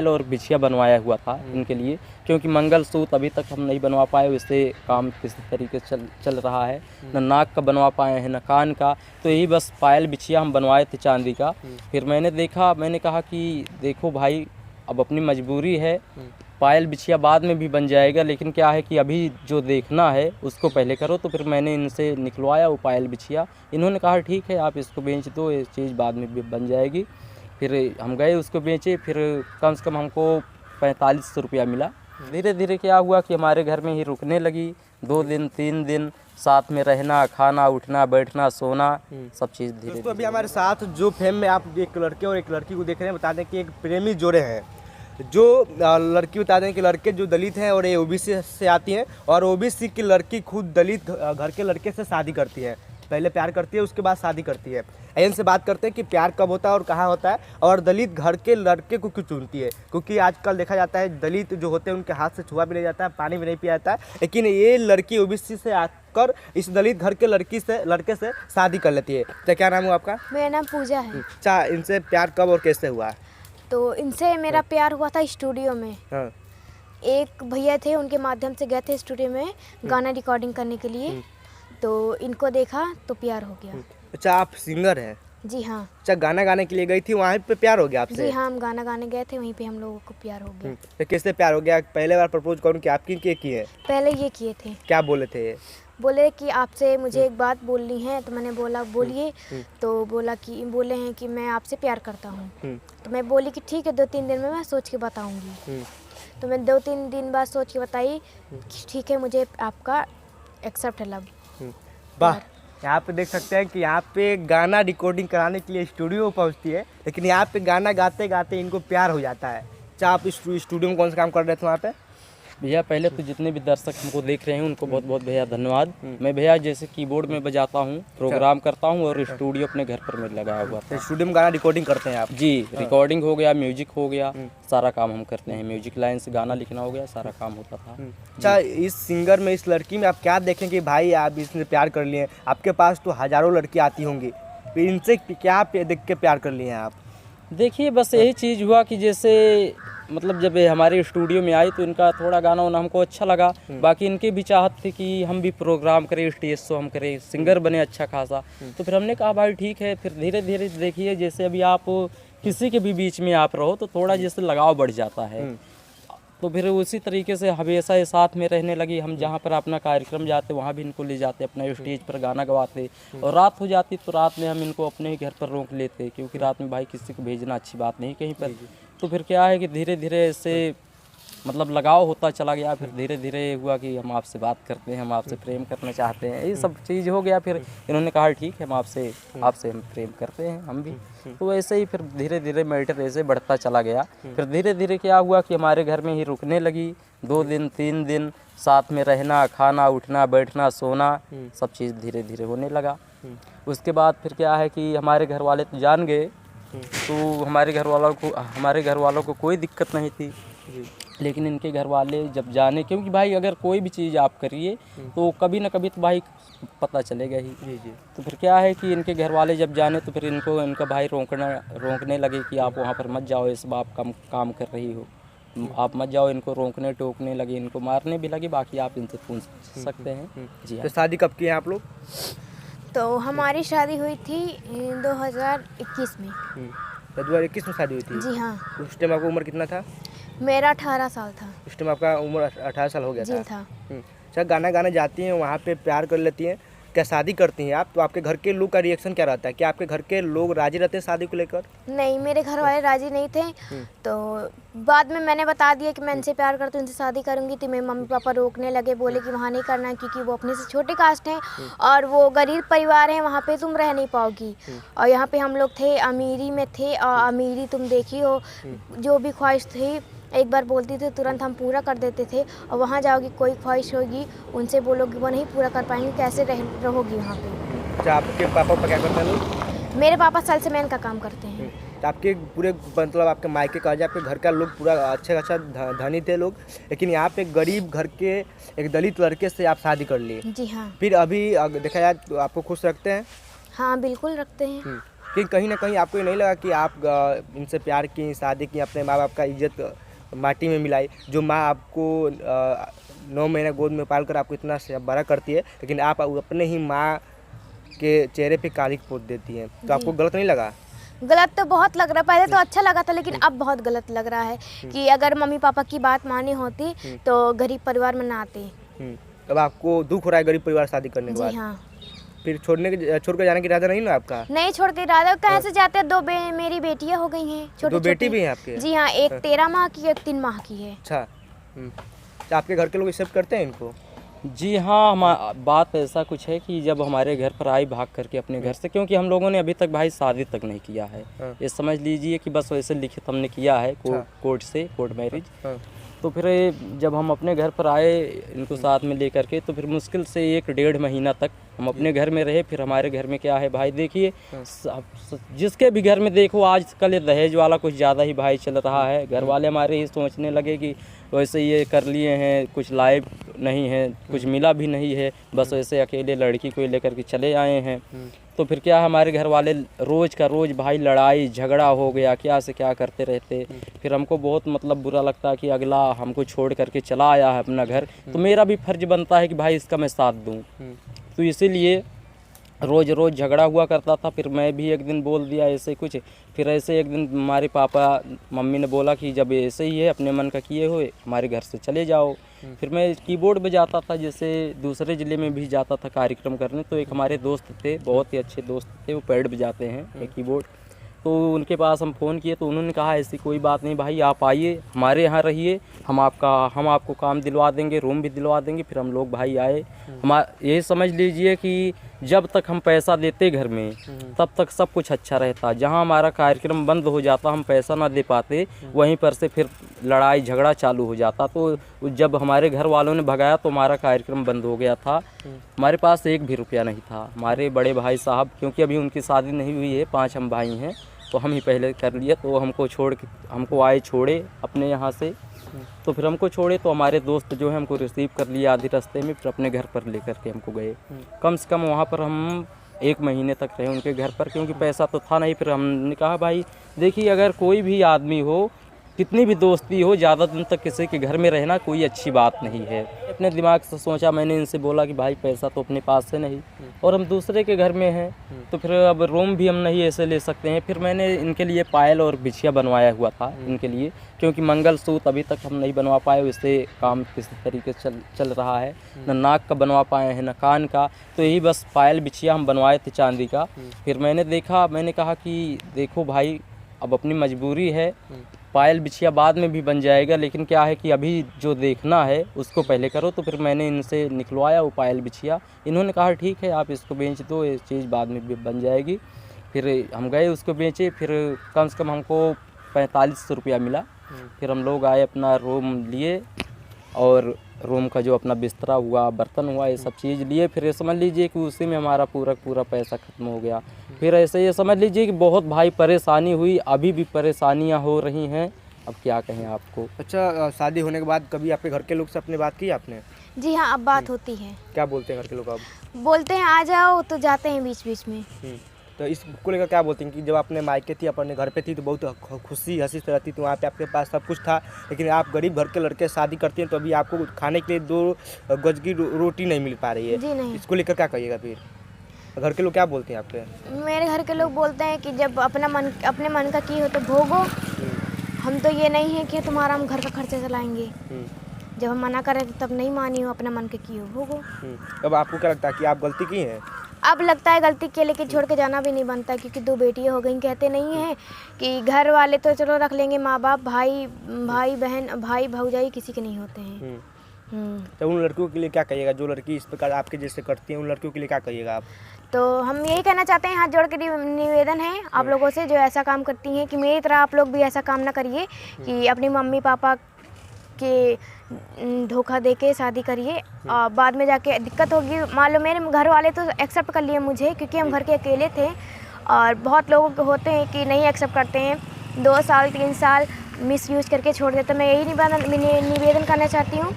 पायल और बिछिया बनवाया हुआ था इनके लिए, क्योंकि मंगलसूत्र अभी तक हम नहीं बनवा पाए, उससे काम किसी तरीके से चल रहा है, न नाक का बनवा पाए हैं न कान का। तो यही बस पायल बिछिया हम बनवाए थे चांदी का। फिर मैंने कहा कि देखो भाई, अब अपनी मजबूरी है, पायल बिछिया बाद में भी बन जाएगा, लेकिन क्या है कि अभी जो देखना है उसको पहले करो। तो फिर मैंने इनसे निकलवाया वो पायल बिछिया। इन्होंने कहा ठीक है आप इसको बेच दो, ये चीज़ बाद में भी बन जाएगी। फिर हम गए उसको बेचे, फिर कम से कम हमको 4500 रुपया मिला। धीरे धीरे क्या हुआ कि हमारे घर में ही रुकने लगी। 2 दिन 3 दिन साथ में रहना, खाना, उठना, बैठना, सोना, सब चीज़ धीरे धीरे। तो अभी हमारे साथ जो फेम में आप एक लड़के और एक लड़की को देख रहे हैं, बता दें कि एक प्रेमी जोड़े हैं। जो लड़की बता दें कि लड़के जो दलित हैं और ये ओबीसी से आती हैं, और ओबीसी की लड़की खुद दलित घर के लड़के से शादी करती है। पहले प्यार करती है, उसके बाद शादी करती है। इनसे बात करते हैं कि प्यार कब होता है और कहाँ होता है, और दलित घर के लड़के को क्यों चुनती है। क्योंकि आजकल देखा जाता है दलित जो होते हैं उनके हाथ से छुआ भी नहीं जाता है, पानी भी नहीं पिया जाता है, लेकिन ये लड़की ओबीसी से आकर इस दलित घर के लड़के से शादी कर लेती है। तो क्या नाम है आपका? मेरा नाम पूजा है। अच्छा, इनसे प्यार कब और कैसे हुआ? तो इनसे मेरा प्यार हुआ था स्टूडियो में। हाँ। एक भैया थे, उनके माध्यम से गए थे स्टूडियो में गाना रिकॉर्डिंग करने के लिए। तो इनको देखा तो प्यार हो गया। अच्छा, आप सिंगर हैं? जी हाँ। अच्छा, गाना गाने के लिए गई थी, वहाँ पे प्यार हो गया आपसे? जी हाँ, हम गाना गाने गए थे, वहीं पे हम लोगों को प्यार हो गया। तो किससे प्यार हो गया? पहले बार प्रपोज करूँ कि आपकी के की है? पहले ये किए थे। क्या बोले थे ये? बोले कि आपसे मुझे एक बात बोलनी है। तो मैंने बोला बोलिए। तो बोले हैं कि मैं आपसे प्यार करता हूँ। तो मैं बोली कि ठीक है, 2-3 दिन में मैं सोच के बताऊँगी। तो मैं 2-3 दिन बाद सोच के बताई कि ठीक है, मुझे आपका एक्सेप्ट है, लव। वाह, यहाँ पे देख सकते हैं कि यहाँ पे गाना रिकॉर्डिंग कराने के लिए स्टूडियो पहुँचती है, लेकिन यहाँ पे गाना गाते गाते इनको प्यार हो जाता है। अच्छा, आप स्टूडियो में कौन सा काम कर रहे थे वहाँ पे? भैया पहले तो जितने भी दर्शक हमको देख रहे हैं उनको बहुत बहुत भैया धन्यवाद। मैं भैया जैसे कीबोर्ड में बजाता हूँ, प्रोग्राम करता हूँ, और स्टूडियो अपने घर पर मैं लगाया हुआ था। स्टूडियो में गाना रिकॉर्डिंग करते हैं आप? जी, रिकॉर्डिंग हो गया, म्यूजिक हो गया, सारा काम हम करते हैं। म्यूजिक लाइन से गाना लिखना हो गया, सारा काम होता था। अच्छा, इस सिंगर में, इस लड़की में आप क्या देखें कि भाई आप इसने प्यार कर लिए? आपके पास तो हजारों लड़की आती होंगी, तो इनसे क्या देख के प्यार कर लिए हैं आप? देखिए बस यही चीज़ हुआ कि जैसे मतलब जब ये हमारे स्टूडियो में आई तो इनका थोड़ा गाना वाना हमको अच्छा लगा। बाकी इनकी भी चाहत थी कि हम भी प्रोग्राम करें, स्टेज शो हम करें, सिंगर बने अच्छा खासा। तो फिर हमने कहा भाई ठीक है। फिर धीरे धीरे देखिए, जैसे अभी आप किसी के भी बीच में आप रहो तो थोड़ा जैसे लगाव बढ़ जाता है। तो फिर उसी तरीके से हमेशा ये साथ में रहने लगी। हम जहाँ पर अपना कार्यक्रम जाते वहाँ भी इनको ले जाते, अपना स्टेज पर गाना गवाते, और रात हो जाती तो रात में हम इनको अपने ही घर पर रोक लेते, क्योंकि रात में भाई किसी को भेजना अच्छी बात नहीं कहीं पर। तो फिर क्या है कि धीरे धीरे इससे मतलब लगाव होता चला गया। फिर धीरे धीरे हुआ कि हम आपसे बात करते हैं, हम आपसे प्रेम करना चाहते हैं, ये सब चीज़ हो गया। फिर इन्होंने कहा ठीक है, हम आपसे हम प्रेम करते हैं हम भी। तो ऐसे ही फिर धीरे धीरे मैटर ऐसे बढ़ता चला गया। फिर धीरे धीरे क्या हुआ कि हमारे घर में ही रुकने लगी। 2 दिन 3 दिन साथ में रहना, खाना, उठना, बैठना, सोना, सब चीज़ धीरे धीरे होने लगा। उसके बाद फिर क्या है कि हमारे घर वाले तो जान गए, तो हमारे घर वालों को कोई दिक्कत नहीं थी। लेकिन इनके घर वाले जब जाने, क्योंकि भाई अगर कोई भी चीज़ आप करिए तो कभी ना कभी तो भाई पता चलेगा ही। तो फिर क्या है कि इनके घर वाले जब जाने तो फिर इनका भाई रोकने लगे कि आप वहाँ पर मत जाओ, इस बाप का काम कर रही हो, आप मत जाओ। इनको रोकने टोकने लगे, इनको मारने भी लगे। बाकी आप इनसे पूछ सकते हैं। जी हाँ। तो शादी कब की है आप लोग? तो हमारी शादी हुई थी 2021 में। 2021 में शादी हुई थी? जी हाँ। उस टाइम आपका उम्र कितना था? मेरा 18 साल था। उस टाइम आपका उम्र 18 साल हो गया जी था? था। अच्छा, गाना गाने जाती हैं, वहाँ पे प्यार कर लेती हैं, क्या शादी करती हैं आप, तो आपके घर के लोग का रिएक्शन क्या रहता है? क्या आपके घर के लोग राजी रहते हैं शादी को लेकर? नहीं, मेरे घर वाले राजी नहीं थे। तो बाद में मैंने बता दिया कि मैं इनसे प्यार करती हूँ, इनसे शादी करूँगी। तो मेरे मम्मी पापा रोकने लगे, बोले कि वहाँ नहीं करना है, क्योंकि वो अपने से छोटे कास्ट हैं और वो गरीब परिवार है, वहाँ पे तुम रह नहीं पाओगी। और यहाँ पे हम लोग थे, अमीरी में थे, और अमीरी तुम देखी हो, जो भी ख्वाहिश थी एक बार बोलती थी तुरंत हम पूरा कर देते थे। और वहाँ जाओगी, कोई ख्वाहिश होगी उनसे बोलोगी, वो नहीं पूरा कर पाएंगे, कैसे रहोगी वहाँ पे। अच्छा, आपके पापा क्या करते हैं लोग? मेरे पापा सेल्समैन का काम करते हैं। तो आपके पूरे मतलब आपके मायके कहा जाए, आपके घर का लोग पूरा अच्छा धनी थे लोग, लेकिन यहाँ पे गरीब घर के एक दलित लड़के से आप शादी कर लिए? जी हाँ। फिर अभी देखा जाए तो आपको खुश रखते हैं? हाँ बिल्कुल रखते हैं। कि कहीं ना कहीं आपको ये नहीं लगा कि आप इनसे प्यार की, शादी की, अपने माँ बाप का इज्जत माटी में मिलाई? जो माँ आपको 9 महीने गोद में पाल कर आपको इतना बड़ा करती है, लेकिन आप अपने ही माँ के चेहरे पे कालिक पोत देती हैं, तो आपको गलत नहीं लगा? गलत तो बहुत लग रहा, पहले तो अच्छा लगा था लेकिन अब बहुत गलत लग रहा है कि अगर मम्मी पापा की बात मानी होती तो गरीब परिवार में ना आती। तब आपको दुख हो रहा है गरीब परिवार शादी करने के जी बाद? हाँ। फिर छोड़ कर जाने की इरादा नहीं ना आपका? नहीं छोड़ के इरादा, कहाँ से जाते हैं, मेरी बेटियां हो गई हैं छोटी। 2 बेटी भी हैं आपके? जी हाँ, एक 13 माह की, एक 3 माह की है। अच्छा। तो आपके घर के लोग एक्सेप्ट करते हैं इनको? जी हाँ, हम बात ऐसा कुछ है कि जब हमारे घर पर आई भाग करके अपने घर से, क्योंकि हम लोगों ने अभी तक भाई शादी तक नहीं किया है। ये समझ लीजिए कि बस वैसे लिखित हमने किया है कोर्ट मैरिज। तो फिर जब हम अपने घर पर आए इनको साथ में लेकर के, तो फिर मुश्किल से 1-1.5 महीना तक हम अपने घर में रहे। फिर हमारे घर में क्या है भाई, देखिए जिसके भी घर में देखो आजकल ये दहेज वाला कुछ ज़्यादा ही भाई चल रहा है। घर वाले हमारे ही सोचने लगे कि वैसे ये कर लिए हैं, कुछ लाइव नहीं है, कुछ मिला भी नहीं है, बस वैसे अकेले लड़की को लेकर के चले आए हैं। तो फिर क्या, हमारे घर वाले रोज़ का रोज़ भाई लड़ाई झगड़ा हो गया, क्या से क्या करते रहते। फिर हमको बहुत मतलब बुरा लगता कि अगला हमको छोड़ करके चला आया है अपना घर, तो मेरा भी फर्ज बनता है कि भाई इसका मैं साथ दूँ। तो इसीलिए रोज़ रोज़ झगड़ा हुआ करता था। फिर मैं भी एक दिन बोल दिया ऐसे कुछ। फिर ऐसे एक दिन हमारे पापा मम्मी ने बोला कि जब ऐसे ही है अपने मन का किए हुए, हमारे घर से चले जाओ। फिर मैं कीबोर्ड बजाता था, जैसे दूसरे ज़िले में भी जाता था कार्यक्रम करने। तो एक हमारे दोस्त थे, बहुत ही अच्छे दोस्त थे, वो पैड बजाते हैं कीबोर्ड। तो उनके पास हम फ़ोन किए तो उन्होंने कहा ऐसी कोई बात नहीं भाई, आप आइए हमारे यहाँ रहिए, हम आपको काम दिलवा देंगे, रूम भी दिलवा देंगे। फिर हम लोग भाई आए। यही समझ लीजिए कि जब तक हम पैसा देते घर में तब तक सब कुछ अच्छा रहता। जहाँ हमारा कार्यक्रम बंद हो जाता, हम पैसा ना दे पाते, वहीं पर से फिर लड़ाई झगड़ा चालू हो जाता। तो जब हमारे घर वालों ने भगाया तो हमारा कार्यक्रम बंद हो गया था। हमारे पास 1 भी रुपया नहीं था। हमारे बड़े भाई साहब, क्योंकि अभी उनकी शादी नहीं हुई है, 5 हम भाई हैं, तो हम ही पहले कर लिए। तो हमको आए छोड़े अपने यहाँ से। तो फिर हमको छोड़े तो हमारे दोस्त जो है हमको रिसीव कर लिया आधे रास्ते में, फिर अपने घर पर लेकर के हमको गए। कम से कम वहाँ पर हम 1 महीने तक रहे उनके घर पर, क्योंकि पैसा तो था नहीं। फिर हमने कहा भाई देखिए, अगर कोई भी आदमी हो, कितनी भी दोस्ती हो, ज़्यादा दिन तक किसी के घर में रहना कोई अच्छी बात नहीं है। अपने दिमाग से सोचा, मैंने इनसे बोला कि भाई पैसा तो अपने पास से नहीं और हम दूसरे के घर में हैं, तो फिर अब रूम भी हम नहीं ऐसे ले सकते हैं। फिर मैंने इनके लिए पायल और बिछिया बनवाया हुआ था इनके लिए, क्योंकि मंगलसूत्र अभी तक हम नहीं बनवा पाए, उससे काम किसी तरीके से चल रहा है। न नाक का बनवा पाए हैं, न कान का। तो यही बस पायल बिछिया हम बनवाए थे चांदी का। फिर मैंने कहा कि देखो भाई, अब अपनी मजबूरी है, पायल बिछिया बाद में भी बन जाएगा, लेकिन क्या है कि अभी जो देखना है उसको पहले करो। तो फिर मैंने इनसे निकलवाया वो पायल बिछिया। इन्होंने कहा ठीक है, आप इसको बेच दो, ये चीज़ बाद में भी बन जाएगी। फिर हम गए उसको बेचे। फिर कम से कम हमको 4500 रुपया मिला। फिर हम लोग आए, अपना रूम लिए और रूम का जो अपना बिस्तरा हुआ, बर्तन हुआ, ये सब चीज़ लिए। फिर ये समझ लीजिए कि उसी में हमारा पूरा पैसा ख़त्म हो गया। फिर ऐसे ये समझ लीजिए कि बहुत भाई परेशानी हुई, अभी भी परेशानियां हो रही हैं। अब क्या कहें आपको। अच्छा, शादी होने के बाद कभी आपके घर के लोग से अपने बात की आपने? जी हाँ, अब बात होती है। क्या बोलते हैं घर के लोग? अब बोलते हैं आ जाओ, तो जाते हैं बीच बीच में। तो इसको लेकर क्या बोलते हैं कि जब आपने मायके थी, अपने घर पे थी, तो बहुत खुशी हंसी से रहती थी, वहाँ पे आपके पास सब कुछ था, लेकिन आप गरीब घर के लड़के शादी करती हैं तो अभी आपको खाने के लिए 2 गज की रोटी नहीं मिल पा रही है। जी नहीं। इसको लेकर क्या कहिएगा? फिर घर के लोग क्या बोलते हैं आपके? मेरे घर के लोग बोलते हैं कि जब अपने मन का की हो तो भोगो, हम तो ये नहीं है कि तुम्हारा हम घर का खर्चा चलाएंगे। जब हम मना करें तब नहीं मानी हो, अपना मन के की हो भोगो। अब आपको क्या लगता है कि आप गलती की हैं? अब लगता है गलती के, लेकिन छोड़ के जाना भी नहीं बनता, क्योंकि 2 बेटियां हो गई। कहते नहीं हैं कि घर वाले तो चलो रख लेंगे, माँ बाप, भाई बहन, भाई भौजाई किसी के नहीं होते हैं। तो उन लड़कियों के लिए क्या कहिएगा जो लड़की इस प्रकार आपके जैसे करती हैं? उन लड़कियों के लिए क्या कहिएगा आप? तो हम यही कहना चाहते हैं, हाथ जोड़ के निवेदन है आप लोगों से जो ऐसा काम करती हैं, कि मेरी तरह आप लोग भी ऐसा काम ना करिए कि अपनी मम्मी पापा के धोखा दे के शादी करिए और बाद में जाके दिक्कत होगी। मान लो मेरे घर वाले तो एक्सेप्ट कर लिए मुझे, क्योंकि हम घर के अकेले थे, और बहुत लोग होते हैं कि नहीं एक्सेप्ट करते हैं, 2 साल 3 साल मिसयूज करके छोड़ देते। मैं यही निवेदन करना चाहती हूँ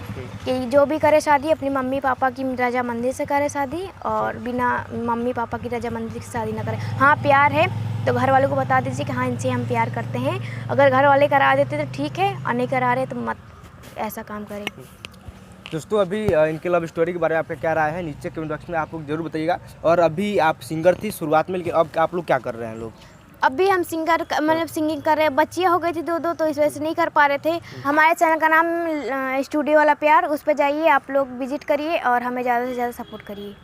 कि जो भी करे शादी अपनी मम्मी पापा की रजामंदी से करे शादी, और बिना मम्मी पापा की रजामंदी से शादी ना करे। हाँ, प्यार है तो घर वालों को बता दीजिए कि हाँ इनसे हम प्यार करते हैं। अगर घर वाले करा देते तो ठीक है, और नहीं करा रहे तो मत ऐसा काम करें। दोस्तों अभी इनके लव स्टोरी के बारे में आपका क्या राय है नीचे कमेंट बॉक्स में आप लोग जरूर बताइएगा। और अभी आप सिंगर थी शुरुआत में, लेकिन अब आप लोग क्या कर रहे हैं लोग? अभी हम मतलब सिंगिंग कर रहे हैं। बच्चियाँ हो गई थी 2-2 तो इस वजह से नहीं कर पा रहे थे। हमारे चैनल का नाम स्टूडियो वाला प्यार, उस पर जाइए आप लोग, विजिट करिए और हमें ज़्यादा से ज़्यादा सपोर्ट करिए।